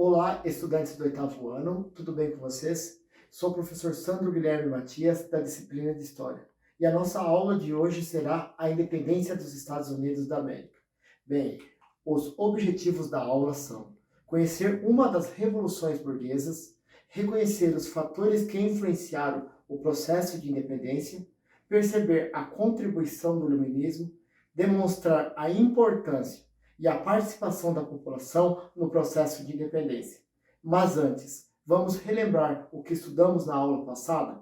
Olá, estudantes do oitavo ano, tudo bem com vocês? Sou o professor Sandro Guilherme Matias, da disciplina de História. E a nossa aula de hoje será a independência dos Estados Unidos da América. Bem, os objetivos da aula são conhecer uma das revoluções burguesas, reconhecer os fatores que influenciaram o processo de independência, perceber a contribuição do iluminismo, demonstrar a importância e a participação da população no processo de independência. Mas antes, vamos relembrar o que estudamos na aula passada?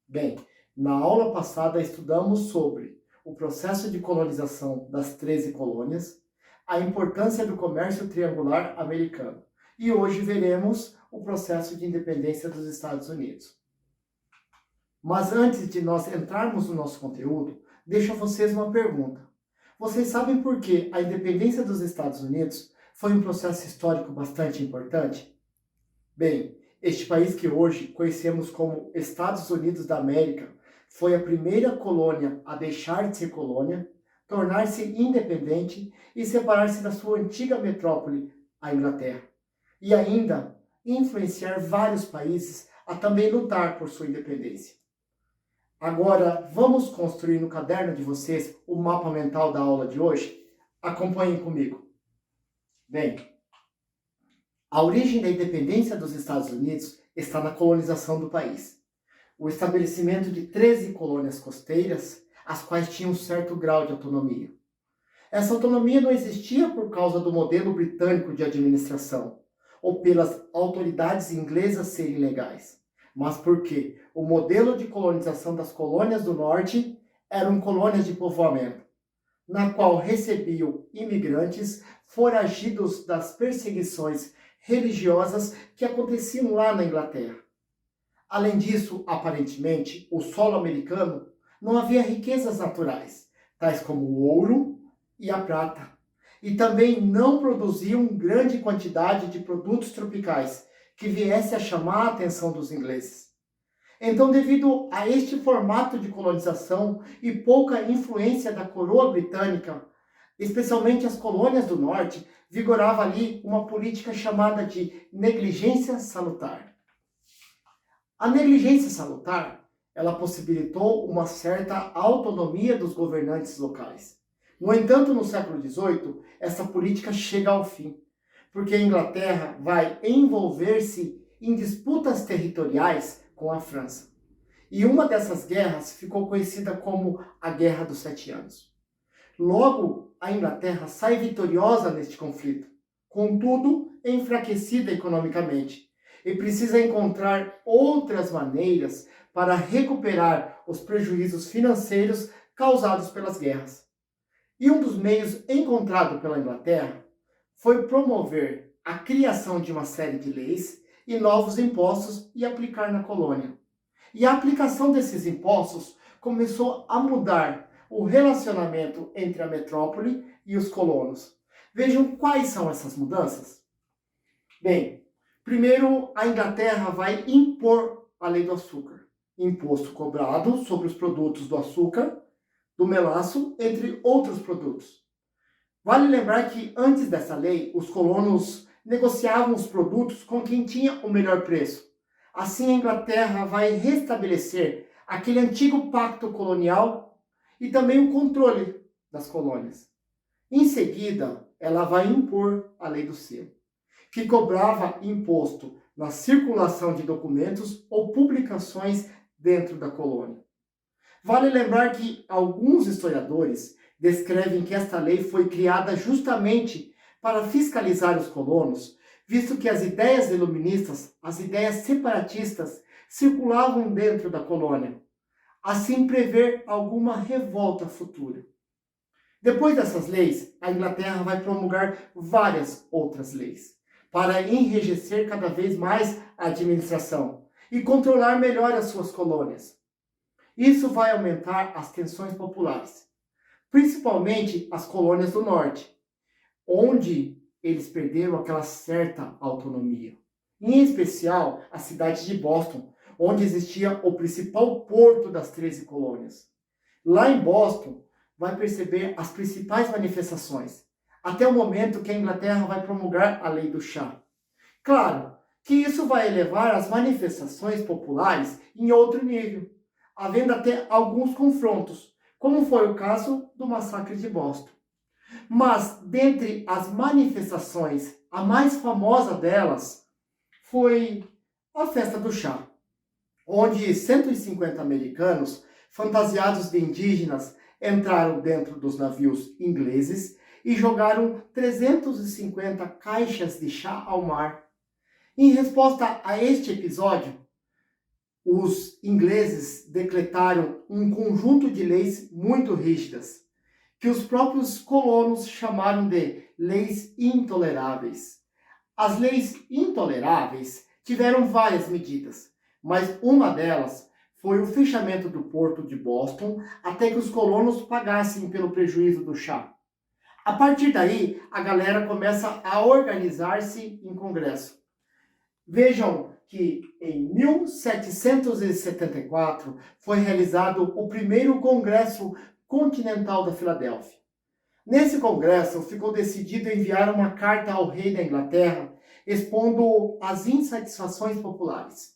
Bem, na aula passada estudamos sobre o processo de colonização das 13 colônias, a importância do comércio triangular americano. E hoje veremos o processo de independência dos Estados Unidos. Mas antes de nós entrarmos no nosso conteúdo, deixo a vocês uma pergunta. Vocês sabem por que a independência dos Estados Unidos foi um processo histórico bastante importante? Bem, este país que hoje conhecemos como Estados Unidos da América foi a primeira colônia a deixar de ser colônia, tornar-se independente e separar-se da sua antiga metrópole, a Inglaterra, e ainda influenciar vários países a também lutar por sua independência. Agora, vamos construir no caderno de vocês o mapa mental da aula de hoje? Acompanhem comigo. Bem, a origem da independência dos Estados Unidos está na colonização do país. O estabelecimento de 13 colônias costeiras, as quais tinham um certo grau de autonomia. Essa autonomia não existia por causa do modelo britânico de administração, ou pelas autoridades inglesas serem legais, mas porque o modelo de colonização das colônias do norte eram colônias de povoamento, na qual recebiam imigrantes foragidos das perseguições religiosas que aconteciam lá na Inglaterra. Além disso, aparentemente, o solo americano não havia riquezas naturais, tais como o ouro e a prata, e também não produziam grande quantidade de produtos tropicais que viesse a chamar a atenção dos ingleses. Então, devido a este formato de colonização e pouca influência da coroa britânica, especialmente as colônias do norte, vigorava ali uma política chamada de negligência salutar. A negligência salutar, ela possibilitou uma certa autonomia dos governantes locais. No entanto, no século XVIII, essa política chega ao fim, porque a Inglaterra vai envolver-se em disputas territoriais com a França. E uma dessas guerras ficou conhecida como a Guerra dos Sete Anos. Logo, a Inglaterra sai vitoriosa neste conflito, contudo, enfraquecida economicamente, e precisa encontrar outras maneiras para recuperar os prejuízos financeiros causados pelas guerras. E um dos meios encontrado pela Inglaterra foi promover a criação de uma série de leis e novos impostos e aplicar na colônia. E a aplicação desses impostos começou a mudar o relacionamento entre a metrópole e os colonos. Vejam quais são essas mudanças. Bem, primeiro a Inglaterra vai impor a lei do açúcar, imposto cobrado sobre os produtos do açúcar, do melaço, entre outros produtos. Vale lembrar que antes dessa lei, os colonos negociavam os produtos com quem tinha o melhor preço. Assim, a Inglaterra vai restabelecer aquele antigo pacto colonial e também o controle das colônias. Em seguida, ela vai impor a lei do selo, que cobrava imposto na circulação de documentos ou publicações dentro da colônia. Vale lembrar que alguns historiadores descrevem que esta lei foi criada justamente para fiscalizar os colonos, visto que as ideias iluministas, as ideias separatistas, circulavam dentro da colônia. Assim, prever alguma revolta futura. Depois dessas leis, a Inglaterra vai promulgar várias outras leis, para enrijecer cada vez mais a administração e controlar melhor as suas colônias. Isso vai aumentar as tensões populares, principalmente as colônias do norte, onde eles perderam aquela certa autonomia. Em especial, a cidade de Boston, onde existia o principal porto das 13 colônias. Lá em Boston, vai perceber as principais manifestações, até o momento que a Inglaterra vai promulgar a lei do chá. Claro que isso vai elevar as manifestações populares em outro nível, havendo até alguns confrontos, como foi o caso do massacre de Boston. Mas, dentre as manifestações, a mais famosa delas foi a festa do chá, onde 150 americanos, fantasiados de indígenas, entraram dentro dos navios ingleses e jogaram 350 caixas de chá ao mar. Em resposta a este episódio, os ingleses decretaram um conjunto de leis muito rígidas, que os próprios colonos chamaram de leis intoleráveis. As leis intoleráveis tiveram várias medidas, mas uma delas foi o fechamento do porto de Boston até que os colonos pagassem pelo prejuízo do chá. A partir daí, a galera começa a organizar-se em congresso. Vejam que em 1774 foi realizado o primeiro Congresso Continental da Filadélfia. Nesse congresso ficou decidido enviar uma carta ao rei da Inglaterra expondo as insatisfações populares.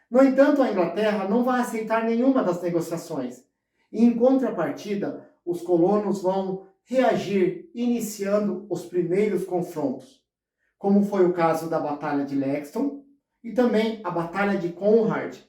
No entanto, a Inglaterra não vai aceitar nenhuma das negociações e, em contrapartida, os colonos vão reagir iniciando os primeiros confrontos, como foi o caso da Batalha de Lexington e também a Batalha de Concord.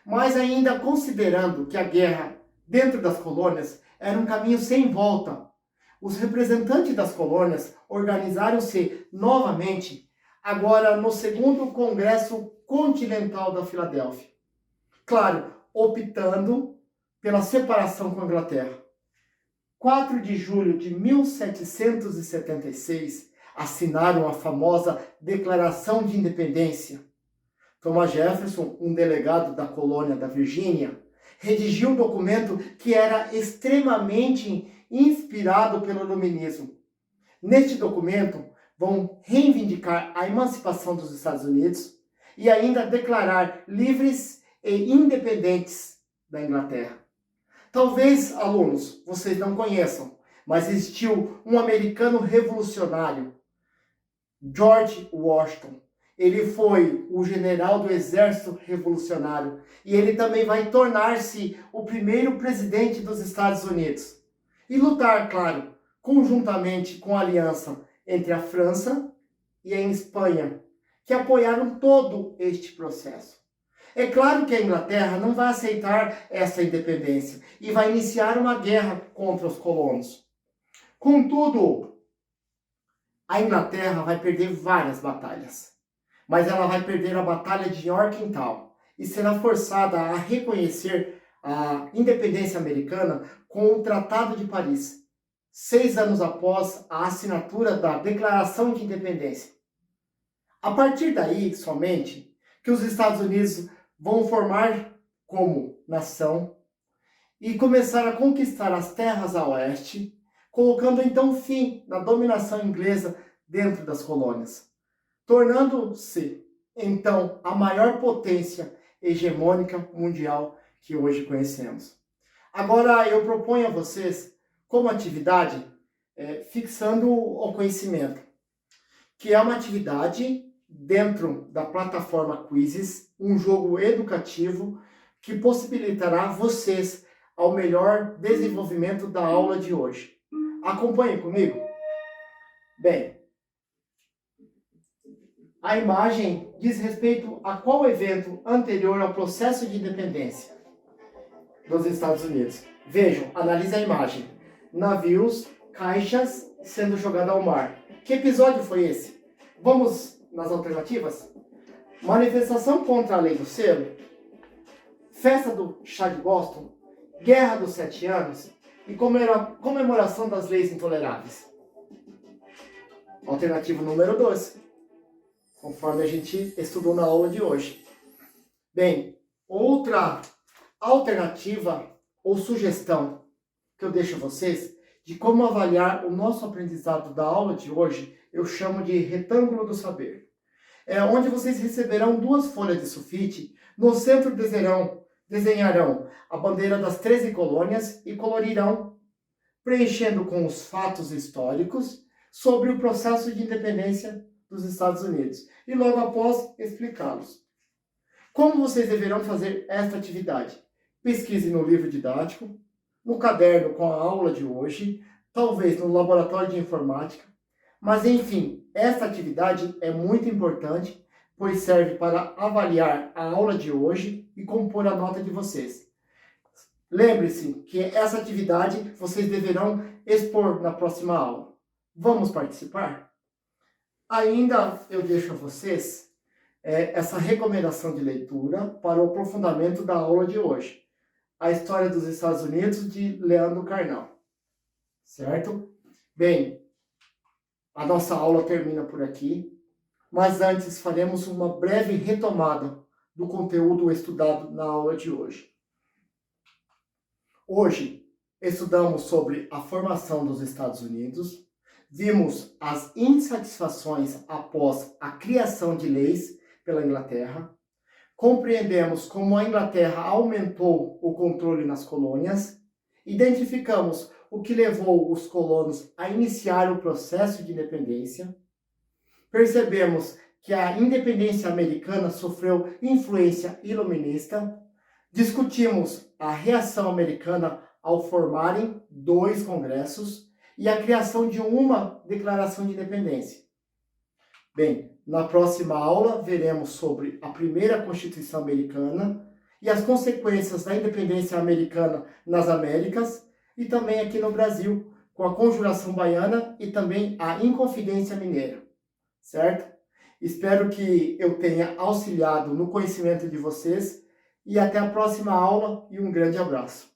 Mas ainda considerando que a guerra dentro das colônias era um caminho sem volta, os representantes das colônias organizaram-se novamente, agora no segundo Congresso Continental da Filadélfia. Claro, optando pela separação com a Inglaterra. 4 de julho de 1776, assinaram a famosa Declaração de Independência. Thomas Jefferson, um delegado da colônia da Virgínia, redigiu um documento que era extremamente inspirado pelo iluminismo. Neste documento, vão reivindicar a emancipação dos Estados Unidos e ainda declarar livres e independentes da Inglaterra. Talvez, alunos, vocês não conheçam, mas existiu um americano revolucionário, George Washington. Ele foi o general do exército revolucionário e ele também vai tornar-se o primeiro presidente dos Estados Unidos. E lutar, claro, conjuntamente com a aliança entre a França e a Espanha, que apoiaram todo este processo. É claro que a Inglaterra não vai aceitar essa independência e vai iniciar uma guerra contra os colonos. Contudo, a Inglaterra vai perder várias batalhas, mas ela vai perder a Batalha de Yorktown e será forçada a reconhecer a independência americana com o Tratado de Paris, 6 anos após a assinatura da Declaração de Independência. A partir daí, somente, que os Estados Unidos vão formar como nação e começar a conquistar as terras a oeste, colocando então fim na dominação inglesa dentro das colônias, tornando-se então a maior potência hegemônica mundial que hoje conhecemos. Agora eu proponho a vocês, como atividade, fixando o conhecimento, que é uma atividade dentro da plataforma Quizzes, um jogo educativo que possibilitará vocês ao melhor desenvolvimento da aula de hoje. Acompanhe comigo. Bem, a imagem diz respeito a qual evento anterior ao processo de independência dos Estados Unidos? Vejam, analise a imagem. Navios, caixas sendo jogados ao mar. Que episódio foi esse? Vamos nas alternativas? Manifestação contra a lei do selo, festa do chá de Boston, guerra dos 7 anos e comemoração das leis intoleráveis. Alternativa número 2, conforme a gente estudou na aula de hoje. Bem, outra alternativa ou sugestão que eu deixo a vocês de como avaliar o nosso aprendizado da aula de hoje, eu chamo de retângulo do saber. É onde vocês receberão 2 folhas de sulfite, no centro desenharão a bandeira das 13 colônias e colorirão, preenchendo com os fatos históricos sobre o processo de independência dos Estados Unidos e logo após explicá-los. Como vocês deverão fazer esta atividade? Pesquise no livro didático, no caderno com a aula de hoje, talvez no laboratório de informática, mas enfim, esta atividade é muito importante, pois serve para avaliar a aula de hoje e compor a nota de vocês. Lembre-se que essa atividade vocês deverão expor na próxima aula. Vamos participar? Ainda eu deixo a vocês essa recomendação de leitura para o aprofundamento da aula de hoje. A História dos Estados Unidos, de Leandro Carnal. Certo? Bem, a nossa aula termina por aqui, mas antes faremos uma breve retomada do conteúdo estudado na aula de hoje. Hoje, estudamos sobre a formação dos Estados Unidos, vimos as insatisfações após a criação de leis pela Inglaterra, compreendemos como a Inglaterra aumentou o controle nas colônias, identificamos o que levou os colonos a iniciar o processo de independência, percebemos que a independência americana sofreu influência iluminista, discutimos a reação americana ao formarem 2 congressos e a criação de uma declaração de independência. Bem, na próxima aula veremos sobre a primeira Constituição Americana e as consequências da independência americana nas Américas e também aqui no Brasil, com a Conjuração Baiana e também a Inconfidência Mineira, certo? Espero que eu tenha auxiliado no conhecimento de vocês e até a próxima aula e um grande abraço.